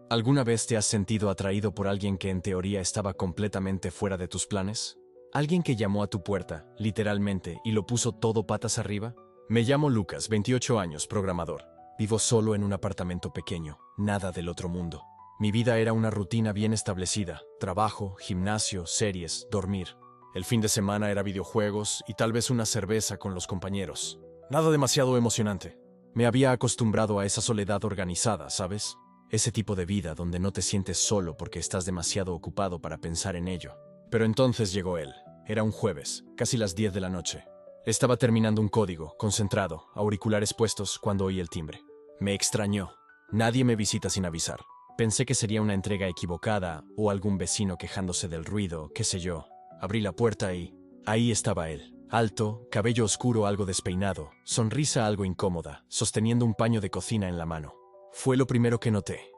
¿Alguna vez te has sentido atraído por alguien que en teoría estaba completamente fuera de tus planes? ¿Alguien que llamó a tu puerta, literalmente, y lo puso todo patas arriba? Me llamo Lucas, 28 años, programador. Vivo solo en un apartamento pequeño, nada del otro mundo. Mi vida era una rutina bien establecida: trabajo, gimnasio, series, dormir. El fin de semana era videojuegos y tal vez una cerveza con los compañeros. Nada demasiado emocionante. Me había acostumbrado a esa soledad organizada, ¿sabes? Ese tipo de vida donde no te sientes solo porque estás demasiado ocupado para pensar en ello. Pero entonces llegó él. Era un jueves, casi las 10 de la noche. Estaba terminando un código, concentrado, auriculares puestos, cuando oí el timbre. Me extrañó. Nadie me visita sin avisar. Pensé que sería una entrega equivocada o algún vecino quejándose del ruido, qué sé yo. Abrí la puerta y ahí estaba él. Alto, cabello oscuro algo despeinado, sonrisa algo incómoda, sosteniendo un paño de cocina en la mano. Fue lo primero que noté.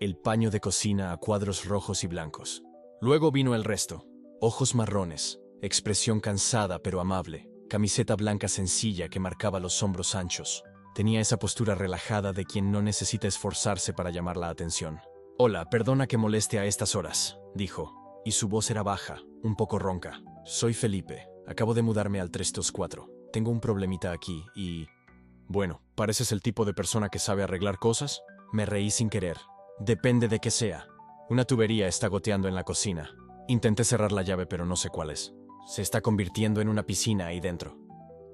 El paño de cocina a cuadros rojos y blancos. Luego vino el resto. Ojos marrones, expresión cansada pero amable, camiseta blanca sencilla que marcaba los hombros anchos. Tenía esa postura relajada de quien no necesita esforzarse para llamar la atención. «Hola, perdona que moleste a estas horas», dijo, y su voz era baja, un poco ronca. «Soy Felipe, acabo de mudarme al 324. Tengo un problemita aquí y... Bueno, ¿pareces el tipo de persona que sabe arreglar cosas?» Me reí sin querer. «Depende de qué sea. Una tubería está goteando en la cocina. Intenté cerrar la llave pero no sé cuál es. Se está convirtiendo en una piscina ahí dentro».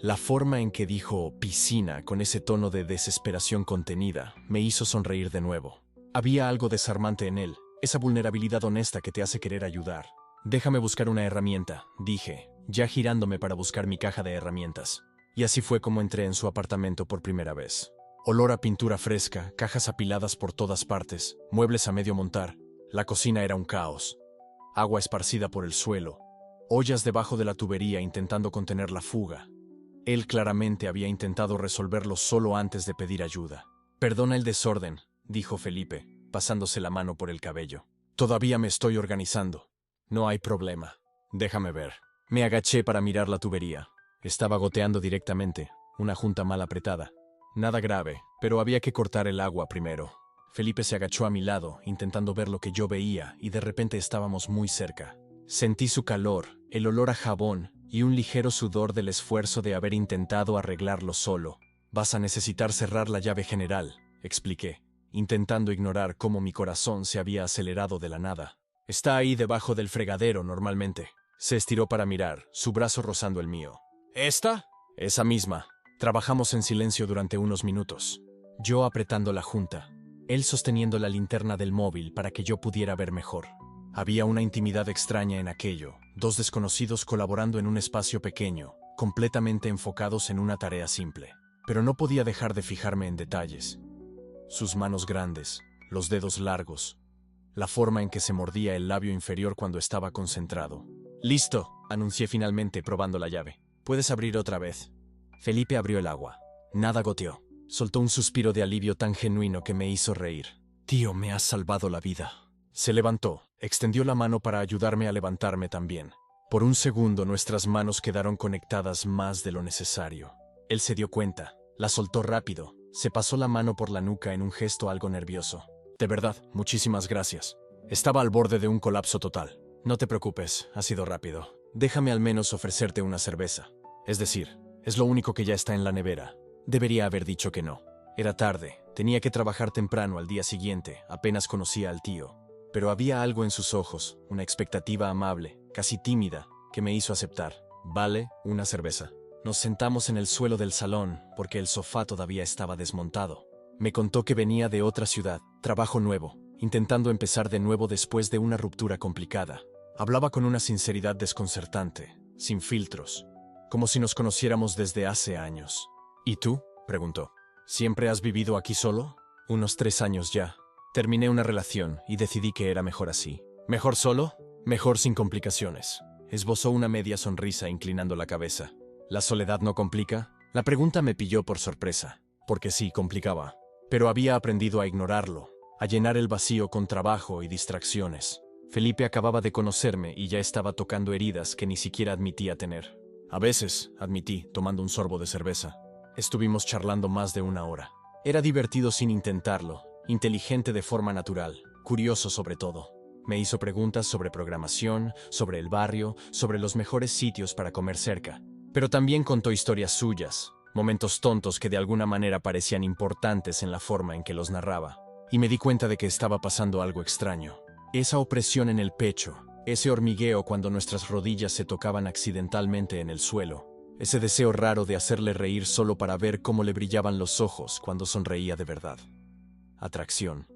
La forma en que dijo piscina con ese tono de desesperación contenida me hizo sonreír de nuevo. Había algo desarmante en él, esa vulnerabilidad honesta que te hace querer ayudar. «Déjame buscar una herramienta», dije, ya girándome para buscar mi caja de herramientas. Y así fue como entré en su apartamento por primera vez. Olor a pintura fresca, cajas apiladas por todas partes, muebles a medio montar. La cocina era un caos. Agua esparcida por el suelo, ollas debajo de la tubería intentando contener la fuga. Él claramente había intentado resolverlo solo antes de pedir ayuda. «Perdona el desorden», dijo Felipe, pasándose la mano por el cabello. «Todavía me estoy organizando». «No hay problema. Déjame ver». Me agaché para mirar la tubería. Estaba goteando directamente, una junta mal apretada. Nada grave, pero había que cortar el agua primero. Felipe se agachó a mi lado, intentando ver lo que yo veía, y de repente estábamos muy cerca. Sentí su calor, el olor a jabón, y un ligero sudor del esfuerzo de haber intentado arreglarlo solo. «Vas a necesitar cerrar la llave general», expliqué, intentando ignorar cómo mi corazón se había acelerado de la nada. «Está ahí debajo del fregadero normalmente». Se estiró para mirar, su brazo rozando el mío. «¿Esta?» «Esa misma». Trabajamos en silencio durante unos minutos. Yo apretando la junta, él sosteniendo la linterna del móvil para que yo pudiera ver mejor. Había una intimidad extraña en aquello, dos desconocidos colaborando en un espacio pequeño, completamente enfocados en una tarea simple. Pero no podía dejar de fijarme en detalles. Sus manos grandes, los dedos largos, la forma en que se mordía el labio inferior cuando estaba concentrado. «Listo», anuncié finalmente probando la llave. «Puedes abrir otra vez». Felipe abrió el agua. Nada goteó. Soltó un suspiro de alivio tan genuino que me hizo reír. «Tío, me has salvado la vida». Se levantó, extendió la mano para ayudarme a levantarme también. Por un segundo nuestras manos quedaron conectadas más de lo necesario. Él se dio cuenta, la soltó rápido, se pasó la mano por la nuca en un gesto algo nervioso. «De verdad, muchísimas gracias». Estaba al borde de un colapso total. «No te preocupes, ha sido rápido. Déjame al menos ofrecerte una cerveza. Es decir, es lo único que ya está en la nevera». Debería haber dicho que no. Era tarde, tenía que trabajar temprano al día siguiente, apenas conocía al tío. Pero había algo en sus ojos, una expectativa amable, casi tímida, que me hizo aceptar. «Vale, una cerveza». Nos sentamos en el suelo del salón, porque el sofá todavía estaba desmontado. Me contó que venía de otra ciudad, trabajo nuevo, intentando empezar de nuevo después de una ruptura complicada. Hablaba con una sinceridad desconcertante, sin filtros, como si nos conociéramos desde hace años. «¿Y tú?», preguntó. «¿Siempre has vivido aquí solo?» «Unos 3 años ya. Terminé una relación y decidí que era mejor así». «¿Mejor solo? Mejor sin complicaciones». Esbozó una media sonrisa inclinando la cabeza. «¿La soledad no complica?». La pregunta me pilló por sorpresa, porque sí, complicaba. Pero había aprendido a ignorarlo, a llenar el vacío con trabajo y distracciones. Felipe acababa de conocerme y ya estaba tocando heridas que ni siquiera admitía tener. «A veces», admití, tomando un sorbo de cerveza. Estuvimos charlando más de 1 hora. Era divertido sin intentarlo, inteligente de forma natural. curioso sobre todo. Me hizo preguntas sobre programación, sobre el barrio, sobre los mejores sitios para comer cerca. Pero también contó historias suyas, momentos tontos que de alguna manera parecían importantes en la forma en que los narraba. Y me di cuenta de que estaba pasando algo extraño. Esa opresión en el pecho, ese hormigueo cuando nuestras rodillas se tocaban accidentalmente en el suelo, ese deseo raro de hacerle reír solo para ver cómo le brillaban los ojos cuando sonreía de verdad. Atracción.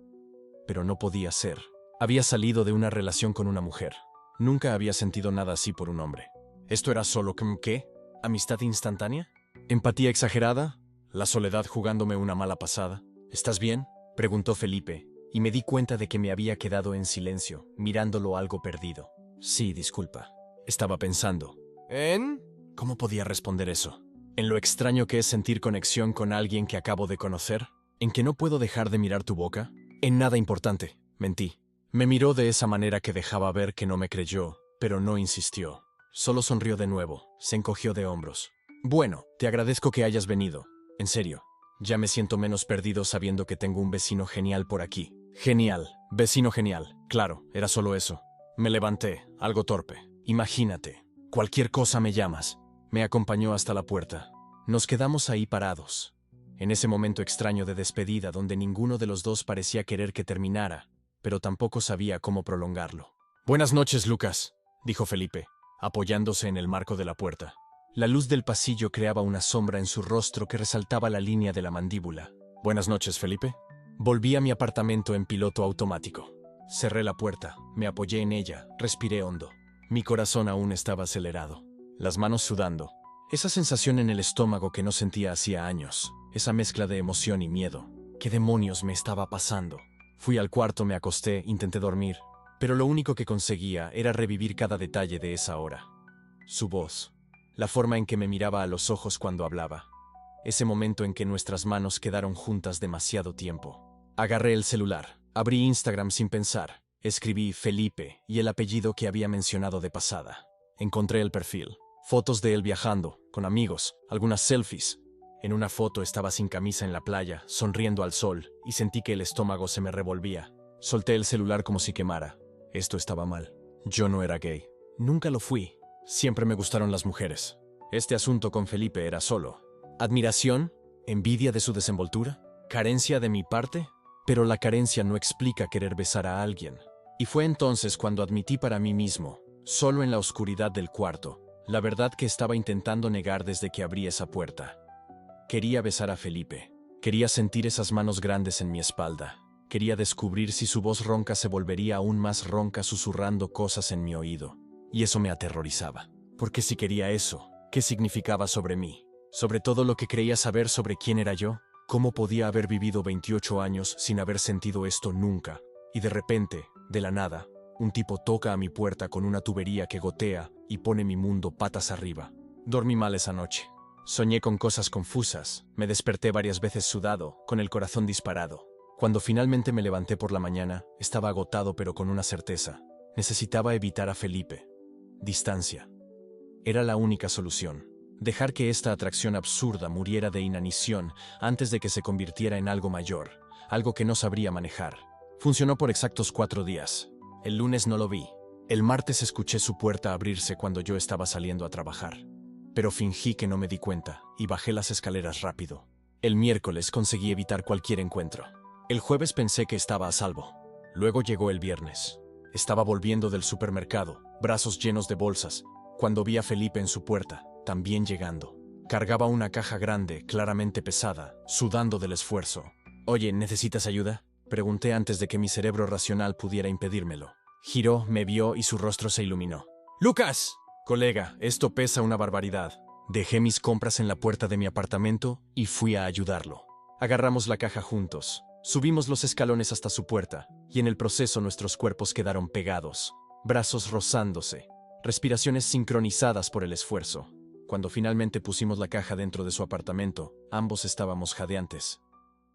Pero no podía ser. Había salido de una relación con una mujer. Nunca había sentido nada así por un hombre. ¿Esto era solo qué? ¿Amistad instantánea? ¿Empatía exagerada? ¿La soledad jugándome una mala pasada? ¿Estás bien?, preguntó Felipe, y me di cuenta de que me había quedado en silencio, mirándolo algo perdido. Sí, disculpa. Estaba pensando. ¿En? ¿Cómo podía responder eso? ¿En lo extraño que es sentir conexión con alguien que acabo de conocer? ¿En que no puedo dejar de mirar tu boca? En nada importante, mentí. Me miró de esa manera que dejaba ver que no me creyó, pero no insistió. Solo sonrió de nuevo, se encogió de hombros. Bueno, te agradezco que hayas venido. En serio, ya me siento menos perdido sabiendo que tengo un vecino genial por aquí. Genial, vecino genial. Claro, era solo eso. Me levanté, algo torpe. Imagínate, cualquier cosa me llamas. Me acompañó hasta la puerta. Nos quedamos ahí parados. En ese momento extraño de despedida donde ninguno de los dos parecía querer que terminara, pero tampoco sabía cómo prolongarlo. Buenas noches, Lucas, dijo Felipe, apoyándose en el marco de la puerta. La luz del pasillo creaba una sombra en su rostro que resaltaba la línea de la mandíbula. Buenas noches, Felipe. Volví a mi apartamento en piloto automático. Cerré la puerta, me apoyé en ella, respiré hondo. Mi corazón aún estaba acelerado, las manos sudando. Esa sensación en el estómago que no sentía hacía años, esa mezcla de emoción y miedo. ¿Qué demonios me estaba pasando? Fui al cuarto, me acosté, intenté dormir, pero lo único que conseguía era revivir cada detalle de esa hora. Su voz, la forma en que me miraba a los ojos cuando hablaba, ese momento en que nuestras manos quedaron juntas demasiado tiempo. Agarré el celular, abrí Instagram sin pensar, escribí Felipe y el apellido que había mencionado de pasada. Encontré el perfil, fotos de él viajando, con amigos, algunas selfies. En una foto estaba sin camisa en la playa, sonriendo al sol, y sentí que el estómago se me revolvía. Solté el celular como si quemara. Esto estaba mal. Yo no era gay. Nunca lo fui. Siempre me gustaron las mujeres. Este asunto con Felipe era solo admiración, envidia de su desenvoltura, carencia de mi parte, pero la carencia no explica querer besar a alguien. Y fue entonces cuando admití para mí mismo, solo en la oscuridad del cuarto, la verdad que estaba intentando negar desde que abrí esa puerta. Quería besar a Felipe. Quería sentir esas manos grandes en mi espalda. Quería descubrir si su voz ronca se volvería aún más ronca susurrando cosas en mi oído. Y eso me aterrorizaba. Porque si quería eso, ¿qué significaba sobre mí? Sobre todo lo que creía saber sobre quién era yo. ¿Cómo podía haber vivido 28 años sin haber sentido esto nunca? Y de repente, de la nada, un tipo toca a mi puerta con una tubería que gotea y pone mi mundo patas arriba. Dormí mal esa noche. Soñé con cosas confusas, me desperté varias veces sudado, con el corazón disparado. Cuando finalmente me levanté por la mañana, estaba agotado pero con una certeza. Necesitaba evitar a Felipe. Distancia. Era la única solución. Dejar que esta atracción absurda muriera de inanición antes de que se convirtiera en algo mayor, algo que no sabría manejar. Funcionó por exactos 4 días. El lunes no lo vi. El martes escuché su puerta abrirse cuando yo estaba saliendo a trabajar. Pero fingí que no me di cuenta y bajé las escaleras rápido. El miércoles conseguí evitar cualquier encuentro. El jueves pensé que estaba a salvo. Luego llegó el viernes. Estaba volviendo del supermercado, brazos llenos de bolsas, cuando vi a Felipe en su puerta, también llegando. Cargaba una caja grande, claramente pesada, sudando del esfuerzo. Oye, ¿necesitas ayuda?, pregunté antes de que mi cerebro racional pudiera impedírmelo. Giró, me vio y su rostro se iluminó. ¡Lucas! Colega, esto pesa una barbaridad. Dejé mis compras en la puerta de mi apartamento y fui a ayudarlo. Agarramos la caja juntos, subimos los escalones hasta su puerta, y en el proceso nuestros cuerpos quedaron pegados, brazos rozándose, respiraciones sincronizadas por el esfuerzo. Cuando finalmente pusimos la caja dentro de su apartamento, ambos estábamos jadeantes.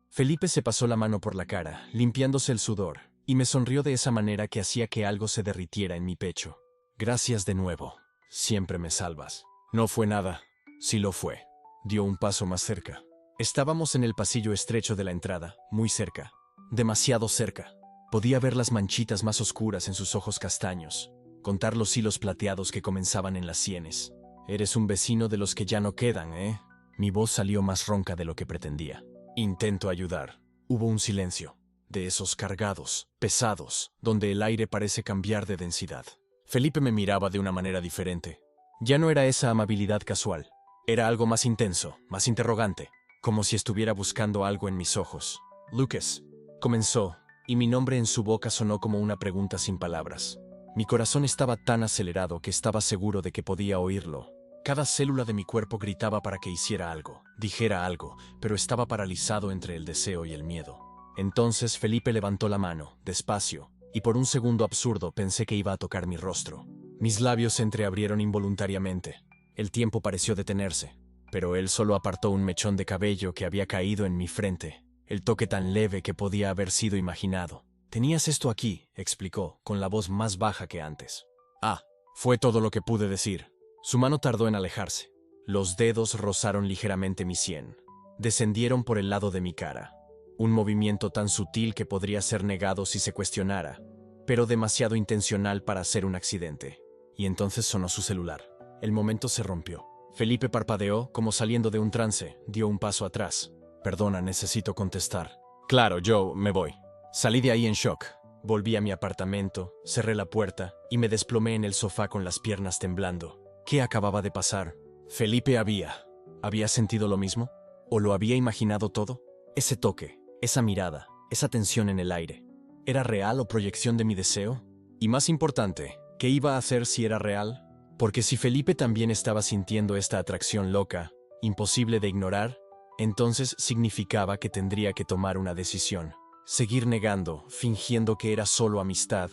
Felipe se pasó la mano por la cara, limpiándose el sudor, y me sonrió de esa manera que hacía que algo se derritiera en mi pecho. Gracias de nuevo. Siempre me salvas. No fue nada. Sí lo fue. Dio un paso más cerca. Estábamos en el pasillo estrecho de la entrada, muy cerca. Demasiado cerca. Podía ver las manchitas más oscuras en sus ojos castaños, contar los hilos plateados que comenzaban en las sienes. Eres un vecino de los que ya no quedan, ¿eh? Mi voz salió más ronca de lo que pretendía. Intento ayudar. Hubo un silencio, de esos cargados, pesados, donde el aire parece cambiar de densidad. Felipe me miraba de una manera diferente. Ya no era esa amabilidad casual. Era algo más intenso, más interrogante, como si estuviera buscando algo en mis ojos. Lucas, comenzó, y mi nombre en su boca sonó como una pregunta sin palabras. Mi corazón estaba tan acelerado que estaba seguro de que podía oírlo. Cada célula de mi cuerpo gritaba para que hiciera algo, dijera algo, pero estaba paralizado entre el deseo y el miedo. Entonces Felipe levantó la mano, despacio, y por un segundo absurdo pensé que iba a tocar mi rostro. Mis labios se entreabrieron involuntariamente. El tiempo pareció detenerse, pero él solo apartó un mechón de cabello que había caído en mi frente, el toque tan leve que podía haber sido imaginado. «Tenías esto aquí», explicó, con la voz más baja que antes. Ah, fue todo lo que pude decir. Su mano tardó en alejarse. Los dedos rozaron ligeramente mi sien. Descendieron por el lado de mi cara. Un movimiento tan sutil que podría ser negado si se cuestionara, pero demasiado intencional para ser un accidente. Y entonces sonó su celular. El momento se rompió. Felipe parpadeó, como saliendo de un trance, dio un paso atrás. «Perdona, necesito contestar». «Claro, Joe, me voy». Salí de ahí en shock. Volví a mi apartamento, cerré la puerta y me desplomé en el sofá con las piernas temblando. ¿Qué acababa de pasar? Felipe ¿había sentido lo mismo? ¿O lo había imaginado todo? Ese toque, esa mirada, esa tensión en el aire. ¿Era real o proyección de mi deseo? Y más importante, ¿qué iba a hacer si era real? Porque si Felipe también estaba sintiendo esta atracción loca, imposible de ignorar, entonces significaba que tendría que tomar una decisión. Seguir negando, fingiendo que era solo amistad,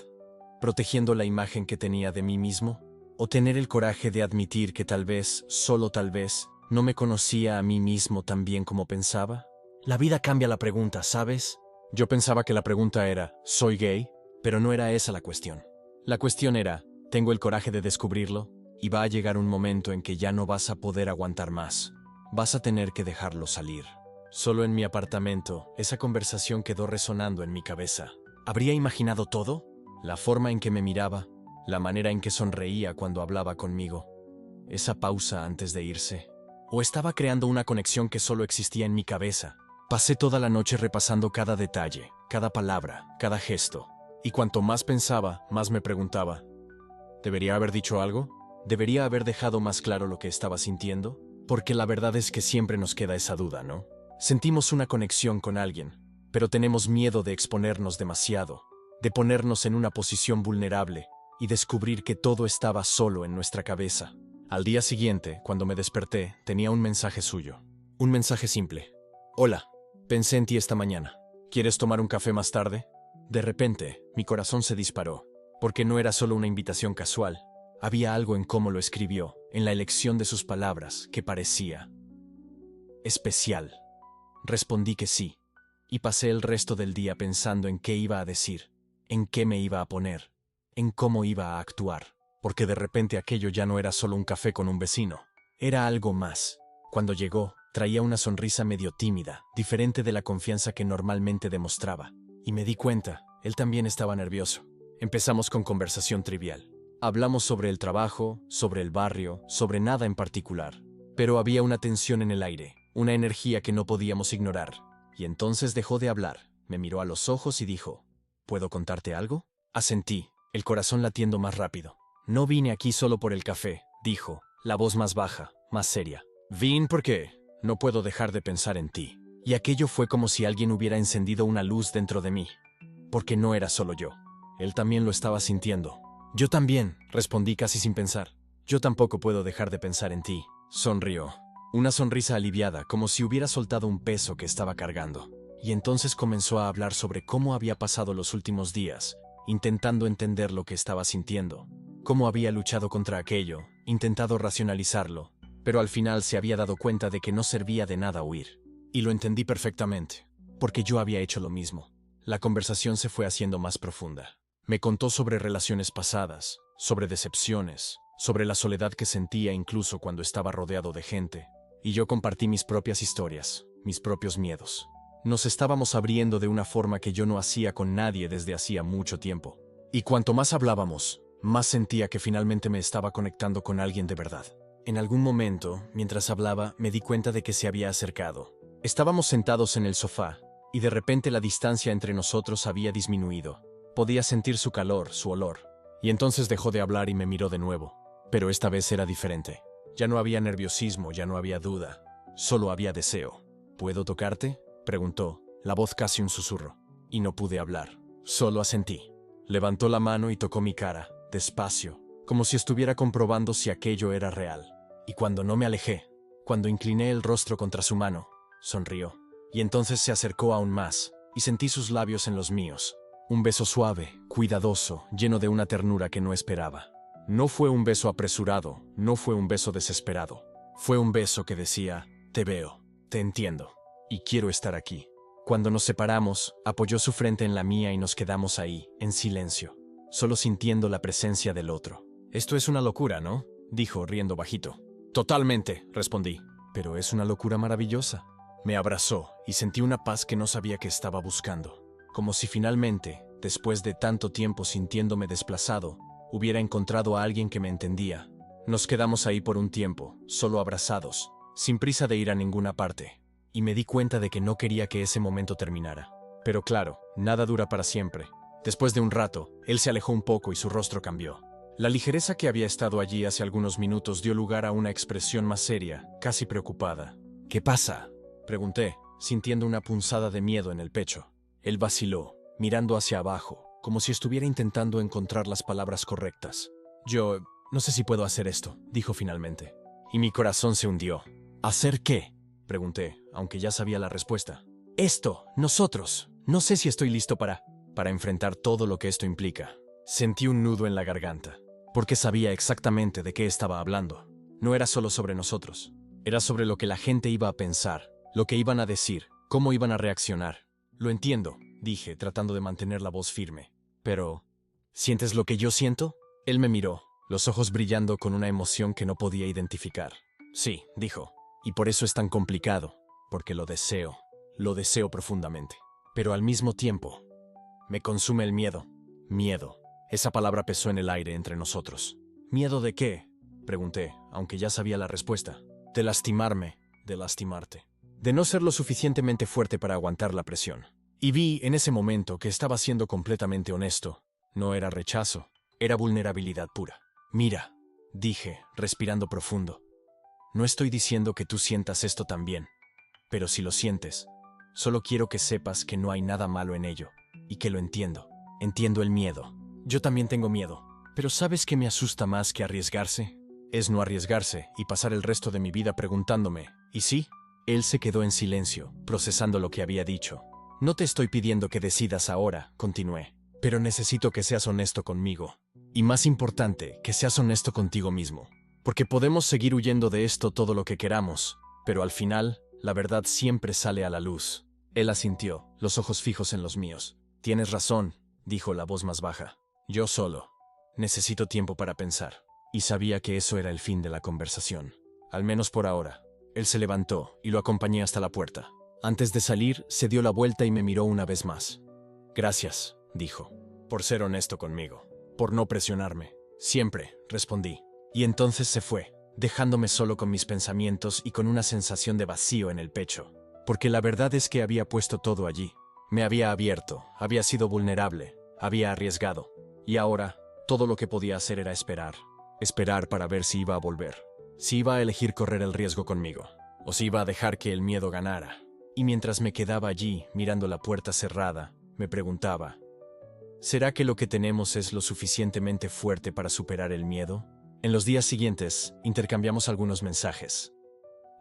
protegiendo la imagen que tenía de mí mismo, o tener el coraje de admitir que tal vez, solo tal vez, no me conocía a mí mismo tan bien como pensaba. La vida cambia la pregunta, ¿sabes? Yo pensaba que la pregunta era, ¿soy gay? Pero no era esa la cuestión. La cuestión era, ¿tengo el coraje de descubrirlo? Y va a llegar un momento en que ya no vas a poder aguantar más. Vas a tener que dejarlo salir. Solo en mi apartamento, esa conversación quedó resonando en mi cabeza. ¿Habría imaginado todo? La forma en que me miraba, la manera en que sonreía cuando hablaba conmigo, esa pausa antes de irse. ¿O estaba creando una conexión que solo existía en mi cabeza? Pasé toda la noche repasando cada detalle, cada palabra, cada gesto. Y cuanto más pensaba, más me preguntaba, ¿debería haber dicho algo? ¿Debería haber dejado más claro lo que estaba sintiendo? Porque la verdad es que siempre nos queda esa duda, ¿no? Sentimos una conexión con alguien, pero tenemos miedo de exponernos demasiado, de ponernos en una posición vulnerable y descubrir que todo estaba solo en nuestra cabeza. Al día siguiente, cuando me desperté, tenía un mensaje suyo. Un mensaje simple. «Hola, pensé en ti esta mañana. ¿Quieres tomar un café más tarde?» De repente, mi corazón se disparó, porque no era solo una invitación casual. Había algo en cómo lo escribió, en la elección de sus palabras, que parecía especial. Respondí que sí, y pasé el resto del día pensando en qué iba a decir, en qué me iba a poner, en cómo iba a actuar, porque de repente aquello ya no era solo un café con un vecino, era algo más. Cuando llegó, traía una sonrisa medio tímida, diferente de la confianza que normalmente demostraba, y me di cuenta, él también estaba nervioso. Empezamos con conversación trivial. Hablamos sobre el trabajo, sobre el barrio, sobre nada en particular, pero había una tensión en el aire, una energía que no podíamos ignorar. Y entonces dejó de hablar, me miró a los ojos y dijo, ¿puedo contarte algo? Asentí, el corazón latiendo más rápido. No vine aquí solo por el café, dijo, la voz más baja, más seria. Vine porque no puedo dejar de pensar en ti. Y aquello fue como si alguien hubiera encendido una luz dentro de mí. Porque no era solo yo. Él también lo estaba sintiendo. Yo también, respondí casi sin pensar. Yo tampoco puedo dejar de pensar en ti. Sonrió. Una sonrisa aliviada, como si hubiera soltado un peso que estaba cargando. Y entonces comenzó a hablar sobre cómo había pasado los últimos días, intentando entender lo que estaba sintiendo, cómo había luchado contra aquello, intentado racionalizarlo, pero al final se había dado cuenta de que no servía de nada huir. Y lo entendí perfectamente, porque yo había hecho lo mismo. La conversación se fue haciendo más profunda. Me contó sobre relaciones pasadas, sobre decepciones, sobre la soledad que sentía incluso cuando estaba rodeado de gente. Y yo compartí mis propias historias, mis propios miedos. Nos estábamos abriendo de una forma que yo no hacía con nadie desde hacía mucho tiempo. Y cuanto más hablábamos, más sentía que finalmente me estaba conectando con alguien de verdad. En algún momento, mientras hablaba, me di cuenta de que se había acercado. Estábamos sentados en el sofá, y de repente la distancia entre nosotros había disminuido. Podía sentir su calor, su olor. Y entonces dejó de hablar y me miró de nuevo. Pero esta vez era diferente. Ya no había nerviosismo, ya no había duda. Solo había deseo. ¿Puedo tocarte?, preguntó, la voz casi un susurro. Y no pude hablar. Solo asentí. Levantó la mano y tocó mi cara, despacio, como si estuviera comprobando si aquello era real. Y cuando no me alejé, cuando incliné el rostro contra su mano, sonrió. Y entonces se acercó aún más, y sentí sus labios en los míos. Un beso suave, cuidadoso, lleno de una ternura que no esperaba. No fue un beso apresurado, no fue un beso desesperado. Fue un beso que decía, te veo, te entiendo, y quiero estar aquí. Cuando nos separamos, apoyó su frente en la mía y nos quedamos ahí, en silencio, solo sintiendo la presencia del otro. Esto es una locura, ¿no?, dijo, riendo bajito. Totalmente, respondí. Pero es una locura maravillosa. Me abrazó y sentí una paz que no sabía que estaba buscando. Como si finalmente, después de tanto tiempo sintiéndome desplazado, hubiera encontrado a alguien que me entendía. Nos quedamos ahí por un tiempo, solo abrazados, sin prisa de ir a ninguna parte. Y me di cuenta de que no quería que ese momento terminara. Pero claro, nada dura para siempre. Después de un rato, él se alejó un poco y su rostro cambió. La ligereza que había estado allí hace algunos minutos dio lugar a una expresión más seria, casi preocupada. ¿Qué pasa?, pregunté, sintiendo una punzada de miedo en el pecho. Él vaciló, mirando hacia abajo, como si estuviera intentando encontrar las palabras correctas. Yo no sé si puedo hacer esto, dijo finalmente. Y mi corazón se hundió. ¿Hacer qué?, pregunté, aunque ya sabía la respuesta. Esto, nosotros. No sé si estoy listo para enfrentar todo lo que esto implica. Sentí un nudo en la garganta, porque sabía exactamente de qué estaba hablando. No era solo sobre nosotros. Era sobre lo que la gente iba a pensar, lo que iban a decir, cómo iban a reaccionar. Lo entiendo, dije, tratando de mantener la voz firme. Pero, ¿sientes lo que yo siento? Él me miró, los ojos brillando con una emoción que no podía identificar. Sí, dijo, y por eso es tan complicado, porque lo deseo profundamente. Pero al mismo tiempo, me consume el miedo. Miedo. Esa palabra pesó en el aire entre nosotros. ¿Miedo de qué?, pregunté, aunque ya sabía la respuesta. De lastimarme, de lastimarte. De no ser lo suficientemente fuerte para aguantar la presión. Y vi en ese momento que estaba siendo completamente honesto. No era rechazo, era vulnerabilidad pura. Mira, dije, respirando profundo. No estoy diciendo que tú sientas esto también, pero si lo sientes, solo quiero que sepas que no hay nada malo en ello, y que lo entiendo. Entiendo el miedo. Yo también tengo miedo, pero ¿sabes qué me asusta más que arriesgarse? Es no arriesgarse y pasar el resto de mi vida preguntándome, ¿y sí? Él se quedó en silencio, procesando lo que había dicho. No te estoy pidiendo que decidas ahora, continué, pero necesito que seas honesto conmigo. Y más importante, que seas honesto contigo mismo. Porque podemos seguir huyendo de esto todo lo que queramos, pero al final, la verdad siempre sale a la luz. Él asintió, los ojos fijos en los míos. Tienes razón, dijo la voz más baja. Yo solo. Necesito tiempo para pensar. Y sabía que eso era el fin de la conversación. Al menos por ahora. Él se levantó y lo acompañé hasta la puerta. Antes de salir, se dio la vuelta y me miró una vez más. Gracias, dijo, por ser honesto conmigo, por no presionarme. Siempre, respondí. Y entonces se fue, dejándome solo con mis pensamientos y con una sensación de vacío en el pecho. Porque la verdad es que había puesto todo allí. Me había abierto, había sido vulnerable, había arriesgado. Y ahora, todo lo que podía hacer era esperar. Esperar para ver si iba a volver. Si iba a elegir correr el riesgo conmigo. O si iba a dejar que el miedo ganara. Y mientras me quedaba allí, mirando la puerta cerrada, me preguntaba, ¿será que lo que tenemos es lo suficientemente fuerte para superar el miedo? En los días siguientes, intercambiamos algunos mensajes.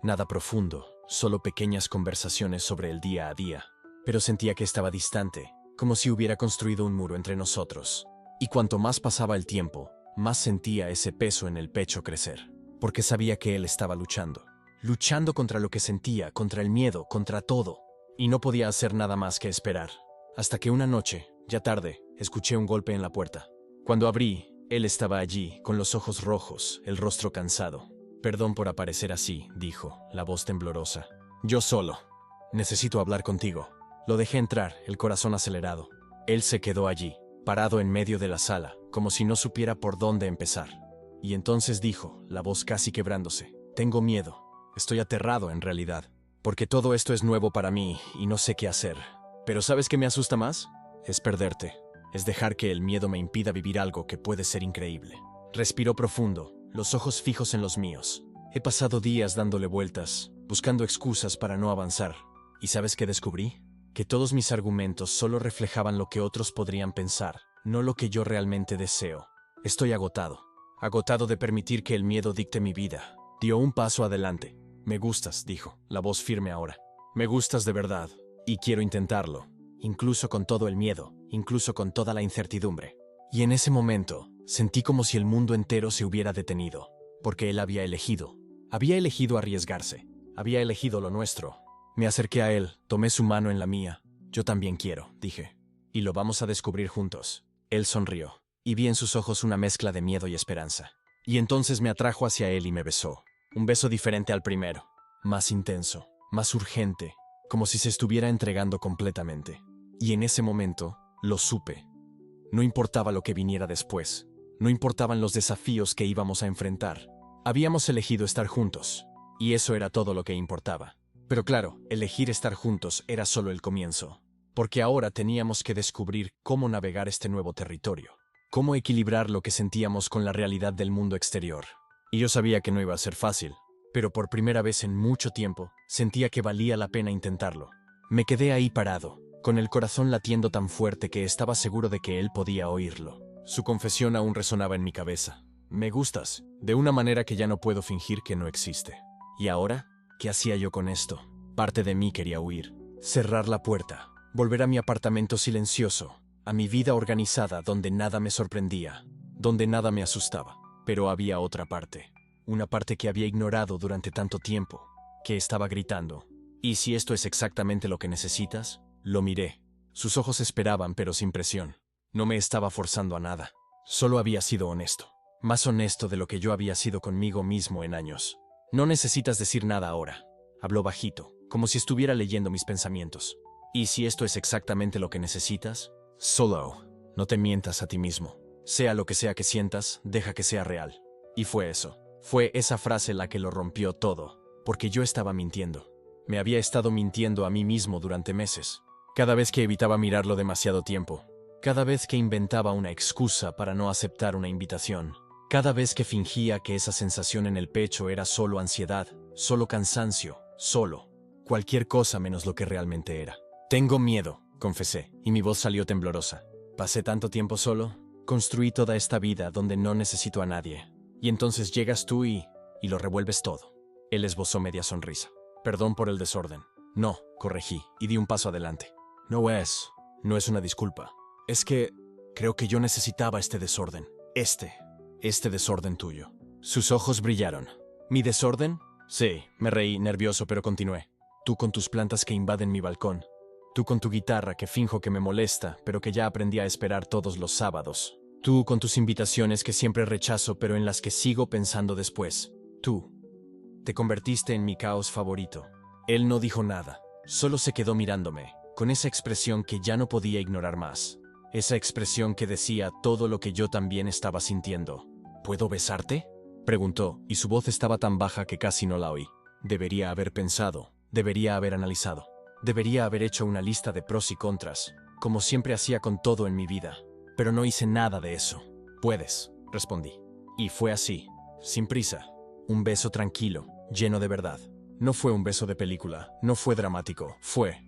Nada profundo, solo pequeñas conversaciones sobre el día a día. Pero sentía que estaba distante, como si hubiera construido un muro entre nosotros. Y cuanto más pasaba el tiempo, más sentía ese peso en el pecho crecer. Porque sabía que él estaba luchando. Luchando contra lo que sentía, contra el miedo, contra todo. Y no podía hacer nada más que esperar. Hasta que una noche, ya tarde, escuché un golpe en la puerta. Cuando abrí, él estaba allí, con los ojos rojos, el rostro cansado. Perdón por aparecer así, dijo, la voz temblorosa. Yo solo. Necesito hablar contigo. Lo dejé entrar, el corazón acelerado. Él se quedó allí, parado en medio de la sala, como si no supiera por dónde empezar. Y entonces dijo, la voz casi quebrándose, tengo miedo. Estoy aterrado en realidad, porque todo esto es nuevo para mí y no sé qué hacer. Pero ¿sabes qué me asusta más? Es perderte. Es dejar que el miedo me impida vivir algo que puede ser increíble. Respiró profundo, los ojos fijos en los míos. He pasado días dándole vueltas, buscando excusas para no avanzar. ¿Y sabes qué descubrí? Que todos mis argumentos solo reflejaban lo que otros podrían pensar, no lo que yo realmente deseo. Estoy agotado. Agotado de permitir que el miedo dicte mi vida. Dio un paso adelante. Me gustas, dijo, la voz firme ahora. Me gustas de verdad, y quiero intentarlo. Incluso con todo el miedo, incluso con toda la incertidumbre. Y en ese momento, sentí como si el mundo entero se hubiera detenido, porque él había elegido arriesgarse, había elegido lo nuestro. Me acerqué a él, tomé su mano en la mía. Yo también quiero, dije, y lo vamos a descubrir juntos. Él sonrió, y vi en sus ojos una mezcla de miedo y esperanza. Y entonces me atrajo hacia él y me besó. Un beso diferente al primero, más intenso, más urgente, como si se estuviera entregando completamente. Y en ese momento, lo supe. No importaba lo que viniera después, no importaban los desafíos que íbamos a enfrentar. Habíamos elegido estar juntos, y eso era todo lo que importaba. Pero claro, elegir estar juntos era solo el comienzo, porque ahora teníamos que descubrir cómo navegar este nuevo territorio, cómo equilibrar lo que sentíamos con la realidad del mundo exterior. Y yo sabía que no iba a ser fácil, pero por primera vez en mucho tiempo, sentía que valía la pena intentarlo. Me quedé ahí parado, con el corazón latiendo tan fuerte que estaba seguro de que él podía oírlo. Su confesión aún resonaba en mi cabeza. Me gustas, de una manera que ya no puedo fingir que no existe. ¿Y ahora? ¿Qué hacía yo con esto? Parte de mí quería huir, cerrar la puerta, volver a mi apartamento silencioso, a mi vida organizada donde nada me sorprendía, donde nada me asustaba. Pero había otra parte, una parte que había ignorado durante tanto tiempo, que estaba gritando. ¿Y si esto es exactamente lo que necesitas? Lo miré. Sus ojos esperaban, pero sin presión. No me estaba forzando a nada. Solo había sido honesto. Más honesto de lo que yo había sido conmigo mismo en años. No necesitas decir nada ahora. Habló bajito, como si estuviera leyendo mis pensamientos. ¿Y si esto es exactamente lo que necesitas? Solo, no te mientas a ti mismo. Sea lo que sea que sientas, deja que sea real. Y fue eso. Fue esa frase la que lo rompió todo, porque yo estaba mintiendo. Me había estado mintiendo a mí mismo durante meses. Cada vez que evitaba mirarlo demasiado tiempo. Cada vez que inventaba una excusa para no aceptar una invitación. Cada vez que fingía que esa sensación en el pecho era solo ansiedad, solo cansancio, solo cualquier cosa menos lo que realmente era. Tengo miedo, confesé, y mi voz salió temblorosa. Pasé tanto tiempo solo, construí toda esta vida donde no necesito a nadie. Y entonces llegas tú y lo revuelves todo. Él esbozó media sonrisa. Perdón por el desorden. No, corregí, y di un paso adelante. No es una disculpa. Es que creo que yo necesitaba este desorden. Este desorden tuyo. Sus ojos brillaron. ¿Mi desorden? Sí, me reí, nervioso, pero continué. Tú con tus plantas que invaden mi balcón. Tú con tu guitarra que finjo que me molesta, pero que ya aprendí a esperar todos los sábados. Tú con tus invitaciones que siempre rechazo, pero en las que sigo pensando después. Tú. Te convertiste en mi caos favorito. Él no dijo nada, solo se quedó mirándome, con esa expresión que ya no podía ignorar más. Esa expresión que decía todo lo que yo también estaba sintiendo. ¿Puedo besarte?, preguntó, y su voz estaba tan baja que casi no la oí. Debería haber pensado, debería haber analizado, debería haber hecho una lista de pros y contras, como siempre hacía con todo en mi vida. Pero no hice nada de eso. Puedes, respondí. Y fue así, sin prisa. Un beso tranquilo, lleno de verdad. No fue un beso de película, no fue dramático, fue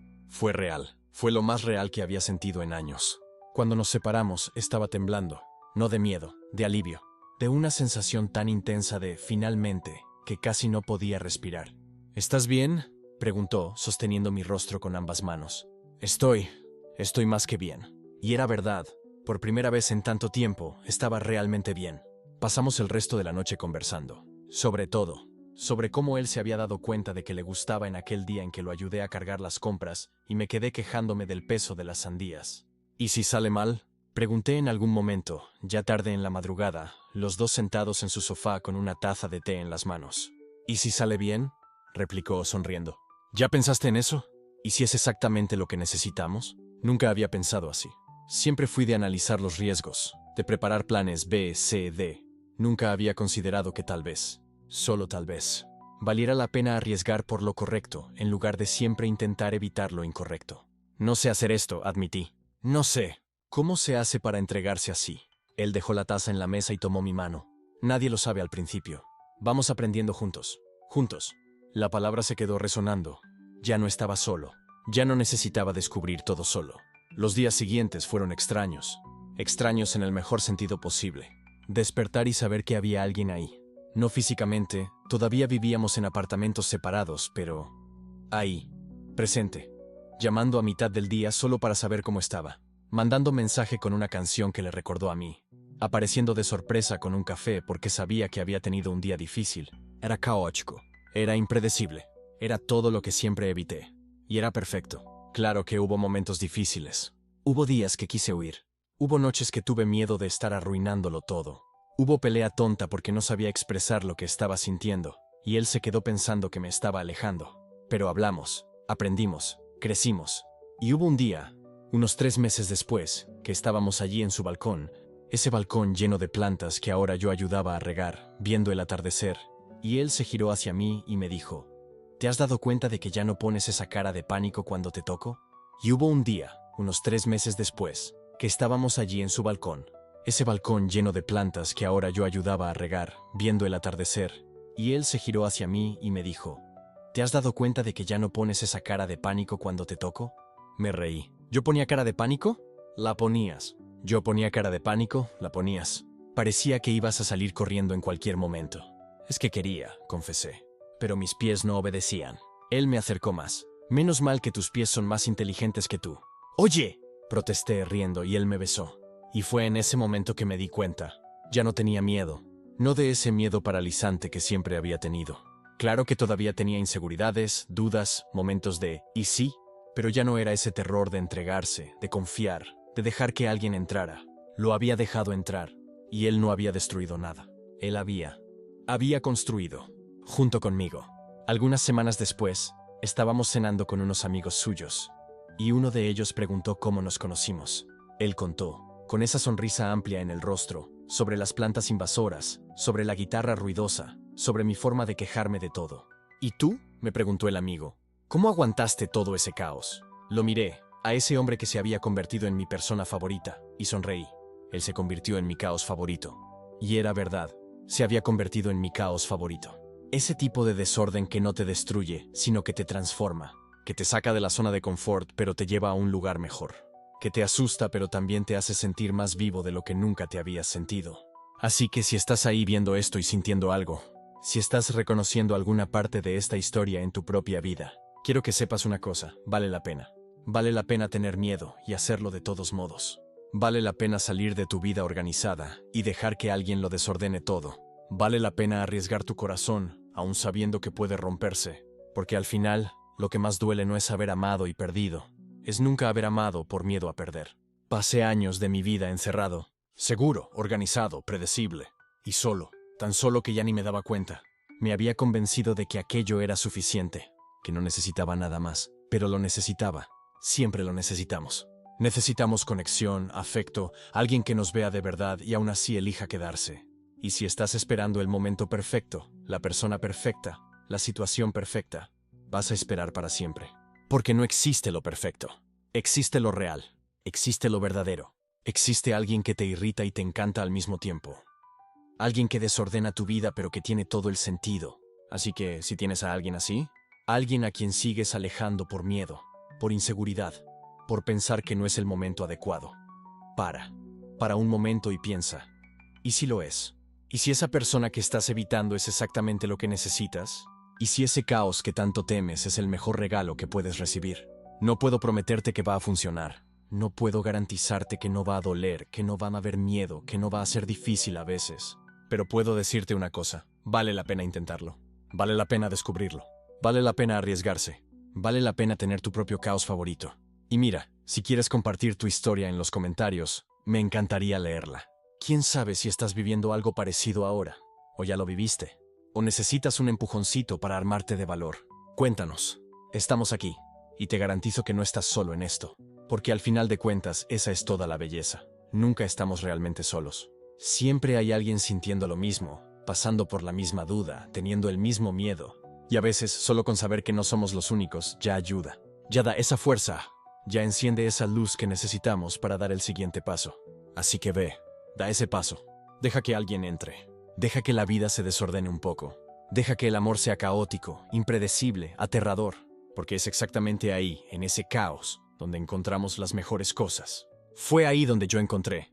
real. Fue lo más real que había sentido en años. Cuando nos separamos, estaba temblando, no de miedo, de alivio, de una sensación tan intensa de finalmente que casi no podía respirar. ¿Estás bien?, preguntó, sosteniendo mi rostro con ambas manos. Estoy más que bien. Y era verdad. Por primera vez en tanto tiempo, estaba realmente bien. Pasamos el resto de la noche conversando. Sobre todo, sobre cómo él se había dado cuenta de que le gustaba en aquel día en que lo ayudé a cargar las compras y me quedé quejándome del peso de las sandías. ¿Y si sale mal?, pregunté en algún momento, ya tarde en la madrugada, los dos sentados en su sofá con una taza de té en las manos. ¿Y si sale bien?, replicó sonriendo. ¿Ya pensaste en eso? ¿Y si es exactamente lo que necesitamos? Nunca había pensado así. Siempre fui de analizar los riesgos, de preparar planes B, C, D. Nunca había considerado que tal vez, solo tal vez, valiera la pena arriesgar por lo correcto en lugar de siempre intentar evitar lo incorrecto. No sé hacer esto, admití. No sé. ¿Cómo se hace para entregarse así? Él dejó la taza en la mesa y tomó mi mano. Nadie lo sabe al principio. Vamos aprendiendo juntos. Juntos. La palabra se quedó resonando. Ya no estaba solo. Ya no necesitaba descubrir todo solo. Los días siguientes fueron extraños. Extraños en el mejor sentido posible. Despertar y saber que había alguien ahí. No físicamente, todavía vivíamos en apartamentos separados, pero ahí, presente, llamando a mitad del día solo para saber cómo estaba, mandando mensaje con una canción que le recordó a mí, apareciendo de sorpresa con un café porque sabía que había tenido un día difícil. Era caótico, era impredecible, era todo lo que siempre evité. Y era perfecto. Claro que hubo momentos difíciles. Hubo días que quise huir. Hubo noches que tuve miedo de estar arruinándolo todo. Hubo pelea tonta porque no sabía expresar lo que estaba sintiendo, y él se quedó pensando que me estaba alejando. Pero hablamos, aprendimos, crecimos. Y hubo un día, unos 3 meses después, que estábamos allí en su balcón, ese balcón lleno de plantas que ahora yo ayudaba a regar, viendo el atardecer, y él se giró hacia mí y me dijo: ¿te has dado cuenta de que ya no pones esa cara de pánico cuando te toco? Y hubo un día, unos 3 meses después, que estábamos allí en su balcón, ese balcón lleno de plantas que ahora yo ayudaba a regar, viendo el atardecer, y él se giró hacia mí y me dijo: ¿te has dado cuenta de que ya no pones esa cara de pánico cuando te toco? Me reí. ¿Yo ponía cara de pánico? La ponías. Yo ponía cara de pánico, la ponías. Parecía que ibas a salir corriendo en cualquier momento. Es que quería, confesé. Pero mis pies no obedecían. Él me acercó más. Menos mal que tus pies son más inteligentes que tú. ¡Oye!, protesté riendo y él me besó. Y fue en ese momento que me di cuenta. Ya no tenía miedo. No de ese miedo paralizante que siempre había tenido. Claro que todavía tenía inseguridades, dudas, momentos de ¿y sí? Pero ya no era ese terror de entregarse, de confiar, de dejar que alguien entrara. Lo había dejado entrar. Y él no había destruido nada. Él había construido. Junto conmigo. Algunas semanas después, estábamos cenando con unos amigos suyos, y uno de ellos preguntó cómo nos conocimos. Él contó, con esa sonrisa amplia en el rostro, sobre las plantas invasoras, sobre la guitarra ruidosa, sobre mi forma de quejarme de todo. ¿Y tú?, me preguntó el amigo. ¿Cómo aguantaste todo ese caos? Lo miré, a ese hombre que se había convertido en mi persona favorita, y sonreí. Él se convirtió en mi caos favorito. Y era verdad, se había convertido en mi caos favorito. Ese tipo de desorden que no te destruye, sino que te transforma, que te saca de la zona de confort pero te lleva a un lugar mejor, que te asusta pero también te hace sentir más vivo de lo que nunca te habías sentido. Así que si estás ahí viendo esto y sintiendo algo, si estás reconociendo alguna parte de esta historia en tu propia vida, quiero que sepas una cosa: vale la pena. Vale la pena tener miedo y hacerlo de todos modos. Vale la pena salir de tu vida organizada y dejar que alguien lo desordene todo. Vale la pena arriesgar tu corazón, aún sabiendo que puede romperse, porque al final, lo que más duele no es haber amado y perdido, es nunca haber amado por miedo a perder. Pasé años de mi vida encerrado, seguro, organizado, predecible, y solo, tan solo que ya ni me daba cuenta. Me había convencido de que aquello era suficiente, que no necesitaba nada más, pero lo necesitaba. Siempre lo necesitamos. Necesitamos conexión, afecto, alguien que nos vea de verdad y aún así elija quedarse. Y si estás esperando el momento perfecto, la persona perfecta, la situación perfecta, vas a esperar para siempre. Porque no existe lo perfecto. Existe lo real. Existe lo verdadero. Existe alguien que te irrita y te encanta al mismo tiempo. Alguien que desordena tu vida pero que tiene todo el sentido. Así que, si tienes a alguien así, alguien a quien sigues alejando por miedo, por inseguridad, por pensar que no es el momento adecuado, para un momento y piensa, ¿y si lo es? ¿Y si esa persona que estás evitando es exactamente lo que necesitas? ¿Y si ese caos que tanto temes es el mejor regalo que puedes recibir? No puedo prometerte que va a funcionar. No puedo garantizarte que no va a doler, que no van a haber miedo, que no va a ser difícil a veces. Pero puedo decirte una cosa: vale la pena intentarlo. Vale la pena descubrirlo. Vale la pena arriesgarse. Vale la pena tener tu propio caos favorito. Y mira, si quieres compartir tu historia en los comentarios, me encantaría leerla. ¿Quién sabe si estás viviendo algo parecido ahora? ¿O ya lo viviste? ¿O necesitas un empujoncito para armarte de valor? Cuéntanos. Estamos aquí. Y te garantizo que no estás solo en esto. Porque al final de cuentas, esa es toda la belleza. Nunca estamos realmente solos. Siempre hay alguien sintiendo lo mismo, pasando por la misma duda, teniendo el mismo miedo. Y a veces, solo con saber que no somos los únicos, ya ayuda. Ya da esa fuerza. Ya enciende esa luz que necesitamos para dar el siguiente paso. Así que ve, da ese paso. Deja que alguien entre. Deja que la vida se desordene un poco. Deja que el amor sea caótico, impredecible, aterrador. Porque es exactamente ahí, en ese caos, donde encontramos las mejores cosas. Fue ahí donde yo encontré